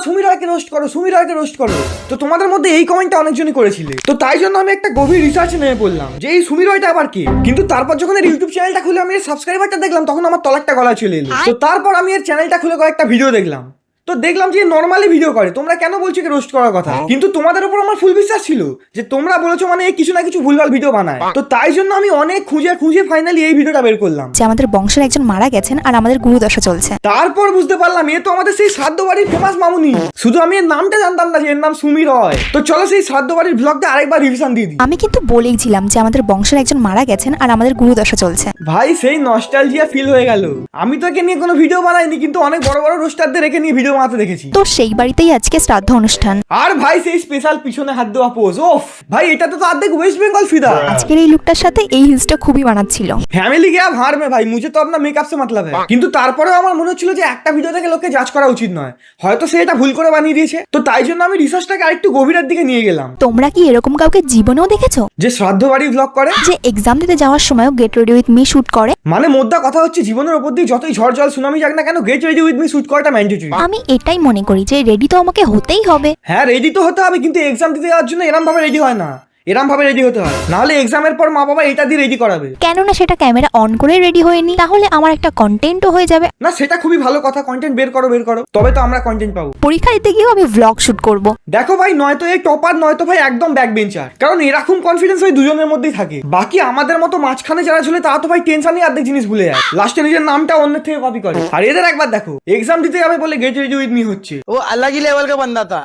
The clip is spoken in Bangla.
সুমি রায়কে রোস্ট করো, সুমি রায়কে রোস্ট করো। তো তোমাদের মধ্যে এই কমেন্টটা অনেকজনই করেছিলে, তো তাই জন্য আমি একটা গভীর রিসার্চে নেমে পড়লাম যে এই সুমি রায়টা আবার কে। কিন্তু তারপর যখন এর ইউটিউব চ্যানেলটা খুলে আমি এর সাবস্ক্রাইবারটা দেখলাম, তখন আমার তলাকটা গলা চলে এলো। তো তারপর আমি এর চ্যানেলটা খুলে কয়েকটা ভিডিও দেখলাম, তো দেখলাম যে নরমালি ভিডিও করে। তোমরা কেন বলছো কি রোস্ট করার কথা? কিন্তু তোমাদের উপর আমার ফুল বিশ্বাস ছিল যে তোমরা বলেছো মানে কিছু না কিছু ভুলভাল ভিডিও বানায়। তো তাই জন্য আমি অনেক খুঁজে খুঁজে ফাইনালি এই ভিডিওটা বের করলাম যে আমাদের বংশের একজন মারা গেছেন আর আমাদের গুরুদশা চলছে। তারপর বুঝতে পারলাম এ তো আমাদের সেই শ্রাদ্ধ বাড়ির ফেমাস মামুনি। শুধু আমি এর নামটা জানতাম না যে এর নাম সুমি রয়। তো চলো সেই শ্রাদ্ধ বাড়ির ব্লগটা আরেকবার রিভিশন দিয়ে দিই। আমি কিন্তু বলেইছিলাম যে আমাদের বংশের একজন মারা গেছেন আর আমাদের গুরুদশা চলছে। ভাই সেই নস্টালজিয়া ফিল হয়ে গেল। আমি তো একে নিয়ে কোনো ভিডিও বানাইনি, কিন্তু অনেক বড় বড় রোস্টারদের একে নিয়ে ভিডিও বানাতে দেখেছি। তো সেই বাড়িতেই আজকে শ্রাদ্ধ অনুষ্ঠান। আর ভাই সেই স্পেশাল পিছনে হাত দেওয়া পোজ, ওফ ভাই এটা তো অর্ধেক ওয়েস্ট বেঙ্গল ফিদা। আজকের এই লুকটার সাথে এই হিলসটা খুবই মানাচ্ছিল। ফ্যামিলি গিয়া ভাড় মে ভাই, মুঝে তো আপনার মেকআপ সে মতলব है। কিন্তু তারপরেও আমার মনে হচ্ছিল যে একটা ভিডিও থেকে লোককে জাজ করা উচিত নয়, হয়তো সে এটা ভুল করে বানিয়ে দিয়েছে। তো তাই জন্য আমি রিসার্চটাকে আরেকটু গভীরের দিকে নিয়ে গেলাম। তোমরা কি এরকম কাউকে জীবনেও দেখেছো যে শ্রাদ্ধ বাড়ি ব্লগ করে, যে এক্সাম দিতে যাওয়ার সময় get ready with me shoot করে? মানে মোদ্দা কথা হচ্ছে জীবনের উপর দিয়ে যতই ঝড় জল সুনামি যাক না কেন, get ready with me shoot করাটা ম্যান্ডেটরি। আমি এটাই মনে করি যে রেডি তো আমাকে হতেই হবে। হ্যাঁ রেডি তো হতে হবে, কিন্তু এক্সাম দিতে যাওয়ার জন্য এরম ভাবে রেডি হয় না, এরম ভাবে রেডি হতে হয়। নাহলে এক্সামের পর মা বাবা এটা দিয়ে রেডি করাবে। কেননা সেটা ক্যামেরা অন করে রেডি হয়ে নি, তাহলে আমার একটা কন্টেন্টও হয়ে যাবে। না সেটা খুবই ভালো কথা, কন্টেন্ট বের করো বের করো, তবে তো আমরা কন্টেন্ট পাবো। পরীক্ষা দিতে গিয়েও আমি ভ্লগ শুট করব। দেখো ভাই, নয়তো এই টপার নয়তো ভাই একদম ব্যাক বেঞ্চার, কারণ এরকম কনফিডেন্স ওই দুজনের মধ্যেই থাকে। বাকি আমাদের মতো মাঝখানে যারা ঝুলে তারা তো ভাই টেনশনই অর্ধেক জিনিস ভুলে যায়, লাস্টে নিজের নামটা অন্যের থেকে কপি করে। আর এদের একবার দেখো এক্সাম দিতে যাবে বলে গেট রেডি উইথ মি হচ্ছে। वो अलग ही लेवल का बंदा था।